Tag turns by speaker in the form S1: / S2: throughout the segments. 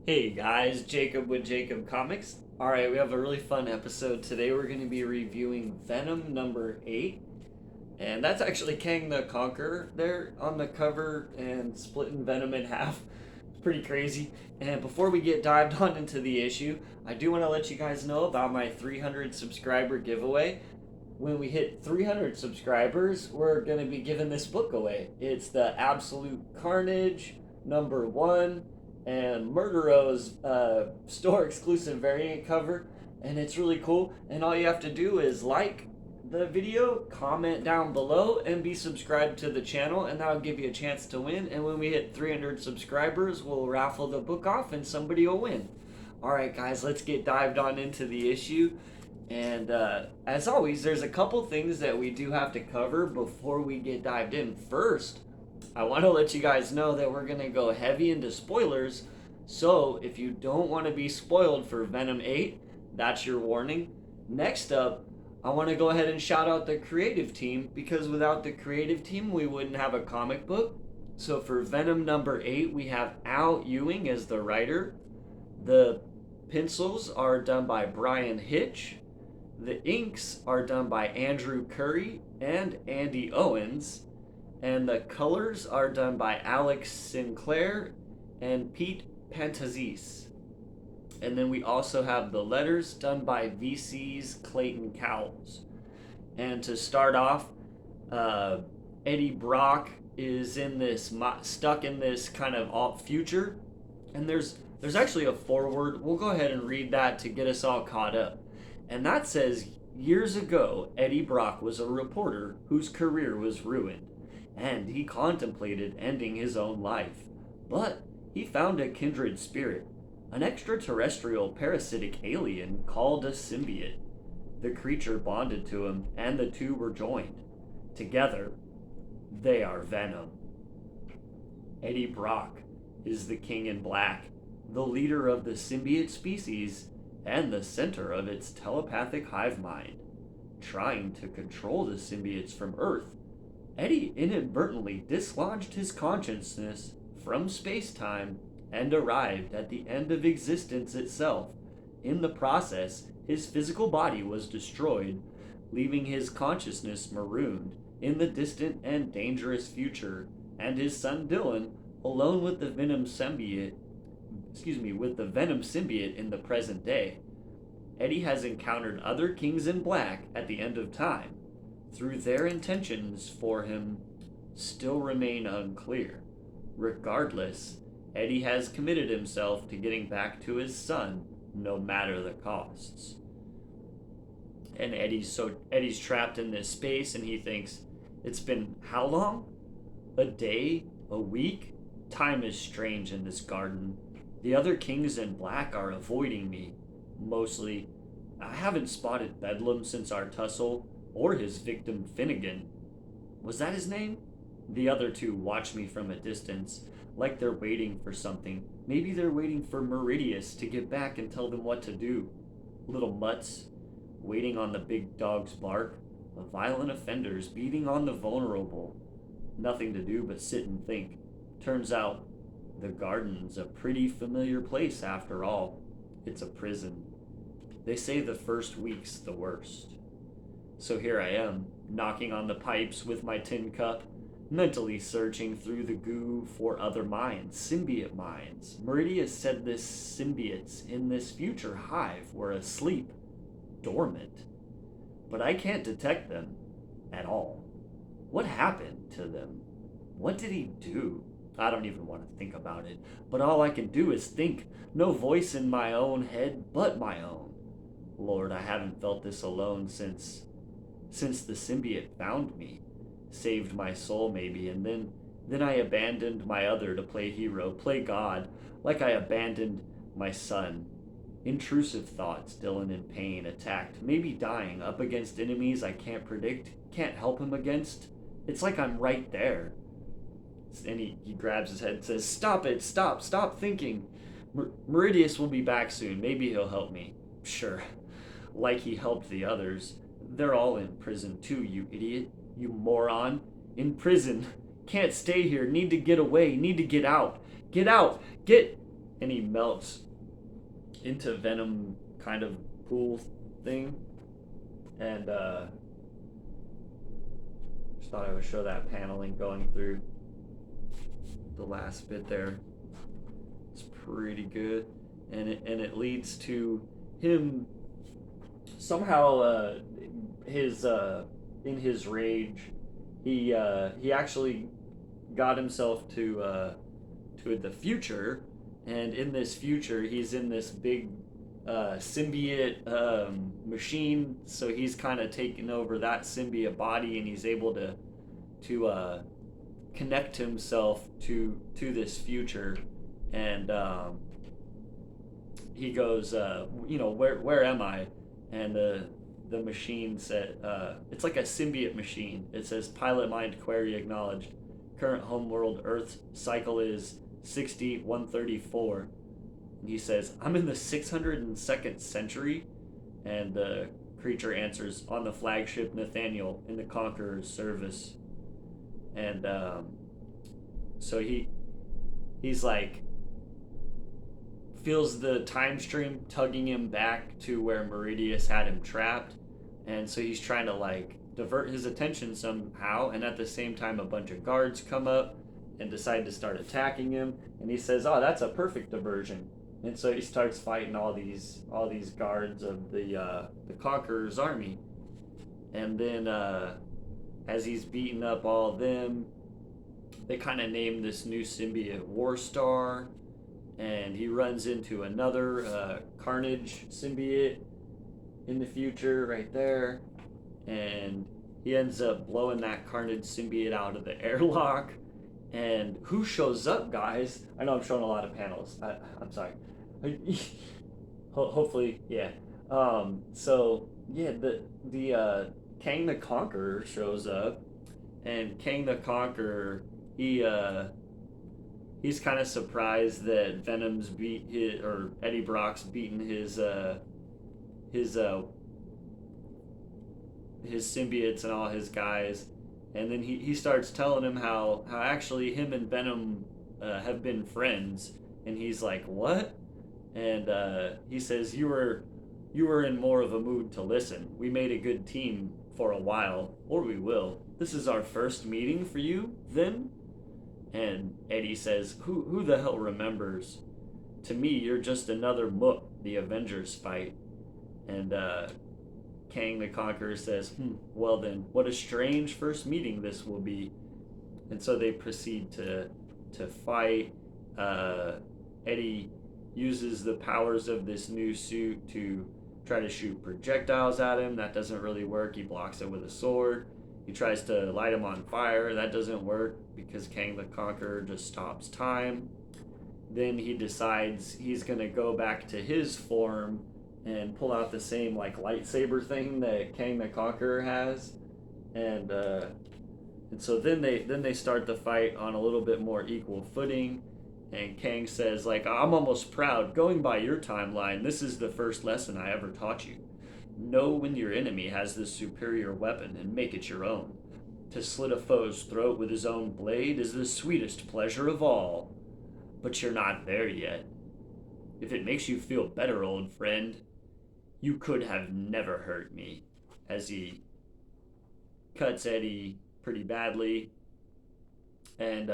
S1: Hey guys, Jacob with Jacob Comics. Alright, we have a really fun episode today. We're going to be reviewing Venom number 8. And that's actually Kang the Conqueror there on the cover and splitting Venom in half. It's pretty crazy. And before we get dived on into the issue, I do want to let you guys know about my 300 subscriber giveaway. When we hit 300 subscribers, we're going to be giving this book away. It's the Absolute Carnage number 1 and Murdero's store exclusive variant cover, and it's really cool. And all you have to do is like the video, comment down below, and be subscribed to the channel, and that'll give you a chance to win. And when we hit 300 subscribers, we'll raffle the book off and somebody will win. Alright guys, let's get dived on into the issue. And as always, there's a couple things that we do have to cover before we get dived in. First, I want to let you guys know that we're going to go heavy into spoilers. So if you don't want to be spoiled for Venom 8, that's your warning. Next up, I want to go ahead and shout out the creative team, because without the creative team, we wouldn't have a comic book. So for Venom number 8, we have Al Ewing as the writer. The pencils are done by Brian Hitch. The inks are done by Andrew Curry and Andy Owens. And the colors are done by Alex Sinclair and Pete Pantazis. And then we also have the letters done by VC's Clayton Cowles. And to start off, Eddie Brock is in this stuck in this kind of alt future, and there's actually a foreword. We'll go ahead and read that to get us all caught up. And that says, years ago, Eddie Brock was a reporter whose career was ruined, and he contemplated ending his own life. But he found a kindred spirit, an extraterrestrial parasitic alien called a symbiote. The creature bonded to him, and the two were joined. Together, they are Venom. Eddie Brock is the King in Black, the leader of the symbiote species, and the center of its telepathic hive mind. Trying to control the symbiotes from Earth, Eddie inadvertently dislodged his consciousness from space-time and arrived at the end of existence itself. In the process, his physical body was destroyed, leaving his consciousness marooned in the distant and dangerous future, and his son Dylan alone with the Venom symbiote in the present day. Eddie has encountered other Kings in Black at the end of time. Through their intentions for him still remain unclear. Regardless, Eddie has committed himself to getting back to his son, no matter the costs. And Eddie's trapped in this space, and he thinks, it's been how long? A day? A week? Time is strange in this garden. The other Kings in Black are avoiding me. Mostly, I haven't spotted Bedlam since our tussle, or his victim Finnegan. Was that his name? The other two watch me from a distance, like they're waiting for something. Maybe they're waiting for Meridius to get back and tell them what to do. Little mutts, waiting on the big dog's bark, violent offenders beating on the vulnerable. Nothing to do but sit and think. Turns out, the garden's a pretty familiar place after all. It's a prison. They say the first week's the worst. So here I am, knocking on the pipes with my tin cup, mentally searching through the goo for other minds, symbiote minds. Meridius said the symbiotes in this future hive were asleep, dormant. But I can't detect them at all. What happened to them? What did he do? I don't even want to think about it, but all I can do is think. No voice in my own head but my own. Lord, I haven't felt this alone since the symbiote found me. Saved my soul maybe, and then I abandoned my other to play hero, play God, like I abandoned my son. Intrusive thoughts, Dylan in pain, attacked, maybe dying, up against enemies I can't predict, can't help him against. It's like I'm right there. And he grabs his head and says, stop it, stop thinking. Meridius will be back soon, maybe he'll help me. Sure, like he helped the others. They're all in prison too, you idiot, you moron. In prison. Can't stay here, need to get away, need to get out. Get out, get... and he melts into Venom kind of pool thing. And just thought I would show that paneling going through the last bit there. It's pretty good, and it leads to him somehow his in his rage he actually got himself to the future, and in this future he's in this big symbiote machine, so he's kind of taken over that symbiote body, and he's able to connect himself to this future, and he goes, where am I? And the machine said, it's like a symbiote machine. It says, pilot mind query acknowledged. Current homeworld Earth cycle is 6134. And he says, I'm in the 602nd century. And the creature answers, on the flagship Nathaniel in the Conqueror's service. And so he's like, feels the time stream tugging him back to where Meridius had him trapped, and so he's trying to like divert his attention somehow, and at the same time a bunch of guards come up and decide to start attacking him, and he says, oh, that's a perfect diversion. And so he starts fighting all these guards of the Conqueror's army, and then as he's beating up all of them, they kind of name this new symbiote Warstar, and he runs into another Carnage symbiote in the future right there, and he ends up blowing that Carnage symbiote out of the airlock. And who shows up, guys? I know I'm showing a lot of panels. I'm sorry. Hopefully, yeah. So yeah, the Kang the Conqueror shows up, and Kang the Conqueror, he's kind of surprised that Venom's or Eddie Brock's beaten his symbiotes and all his guys, and then he starts telling him how actually him and Venom have been friends, and he's like, what? And he says, you were in more of a mood to listen. We made a good team for a while, or we will. This is our first meeting for you, then? And Eddie says, who the hell remembers? To me, you're just another mook the Avengers fight. And Kang the Conqueror says, well then, what a strange first meeting this will be. And so they proceed to fight. Eddie uses the powers of this new suit to try to shoot projectiles at him. That doesn't really work. He blocks it with a sword. He tries to light him on fire. That doesn't work because Kang the Conqueror just stops time. Then he decides he's going to go back to his form and pull out the same like lightsaber thing that Kang the Conqueror has. And so then they start the fight on a little bit more equal footing. And Kang says, like, I'm almost proud. Going by your timeline, this is the first lesson I ever taught you. Know when your enemy has the superior weapon and make it your own. To slit a foe's throat with his own blade is the sweetest pleasure of all. But you're not there yet. If it makes you feel better, old friend, you could have never hurt me. As he cuts Eddie pretty badly. And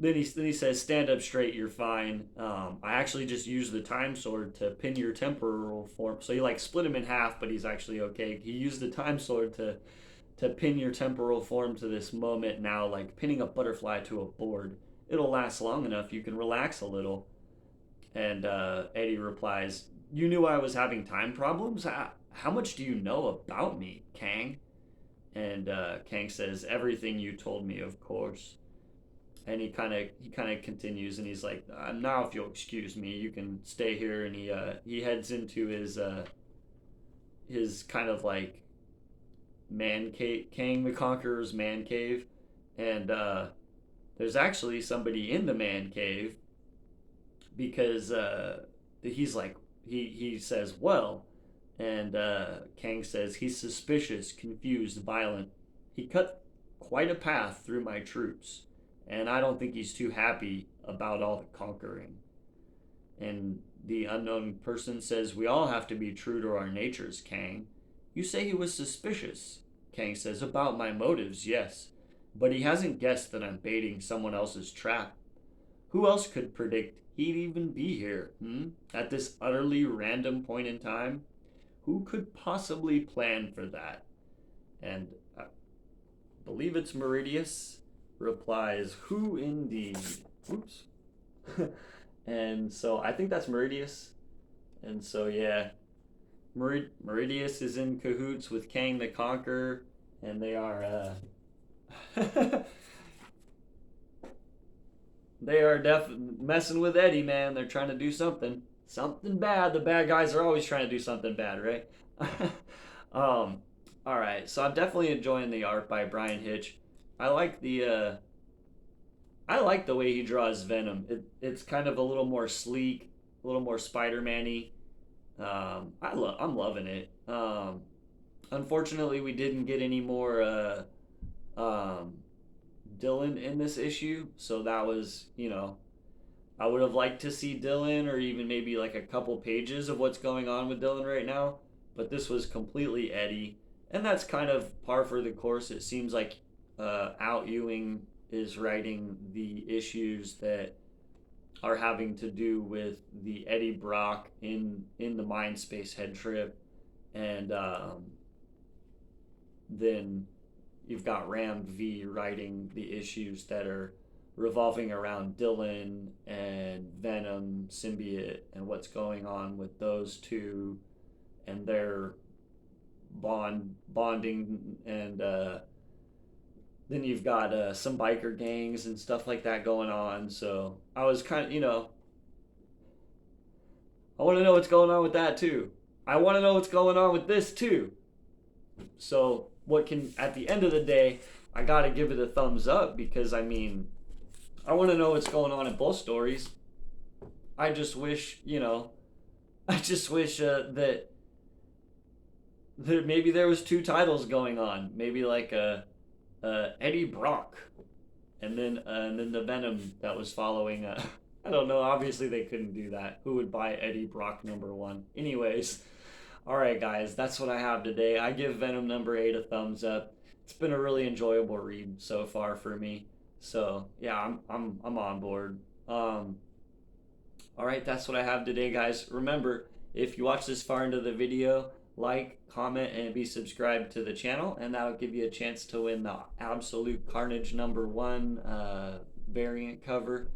S1: then he says, stand up straight, you're fine. I actually just used the time sword to pin your temporal form. So he like split him in half, but he's actually okay. He used the time sword to pin your temporal form to this moment now, like pinning a butterfly to a board. It'll last long enough, you can relax a little. And Eddie replies, you knew I was having time problems? How much do you know about me, Kang? And Kang says, everything you told me, of course. And he kind of continues, and he's like, now if you'll excuse me, you can stay here. And he heads into his kind of like man cave, Kang the Conqueror's man cave. And there's actually somebody in the man cave, because he's like, he says, well, and Kang says, he's suspicious, confused, violent. He cut quite a path through my troops, and I don't think he's too happy about all the conquering. And the unknown person says, "We all have to be true to our natures, Kang. You say he was suspicious." Kang says, "About my motives, yes. But he hasn't guessed that I'm baiting someone else's trap. Who else could predict he'd even be here, at this utterly random point in time? Who could possibly plan for that?" And I believe it's Meridius replies, "Who indeed?" Oops. And so I think that's Meridius. And so, yeah, Meridius is in cahoots with Kang the Conqueror, and they are they are messing with Eddie, man. They're trying to do something bad. The bad guys are always trying to do something bad, right? um, all right. So I'm definitely enjoying the art by Brian Hitch. I like the way he draws Venom. It's kind of a little more sleek, a little more Spider-Man-y. I'm loving it. Unfortunately, we didn't get any more um, Dylan in this issue, so that was, I would have liked to see Dylan, or even maybe like a couple pages of what's going on with Dylan right now. But this was completely Eddie, and that's kind of par for the course. It seems like Out Ewing is writing the issues that are having to do with the Eddie Brock in the Mind Space head trip, and then you've got Ram V writing the issues that are revolving around Dylan and Venom symbiote and what's going on with those two and their bonding, and then you've got some biker gangs and stuff like that going on. So I was kind of, I want to know what's going on with that too. I want to know what's going on with this too. So what can, at the end of the day, I gotta give it a thumbs up, because I mean, I want to know what's going on in both stories. I just wish, that maybe there was two titles going on. Maybe like a Eddie Brock, and then the Venom that was following. I don't know. Obviously, they couldn't do that. Who would buy Eddie Brock #1? Anyways, all right, guys, that's what I have today. I give Venom #8 a thumbs up. It's been a really enjoyable read so far for me. So yeah, I'm on board. All right, that's what I have today, guys. Remember, if you watch this far into the video, like, comment, and be subscribed to the channel, and that'll give you a chance to win the Absolute Carnage #1 variant cover,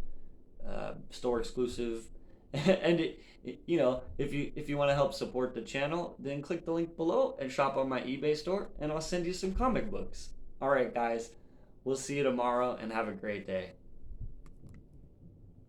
S1: store exclusive. And if you want to help support the channel, then click the link below and shop on my eBay store, and I'll send you some comic books. All right, guys, we'll see you tomorrow, and have a great day.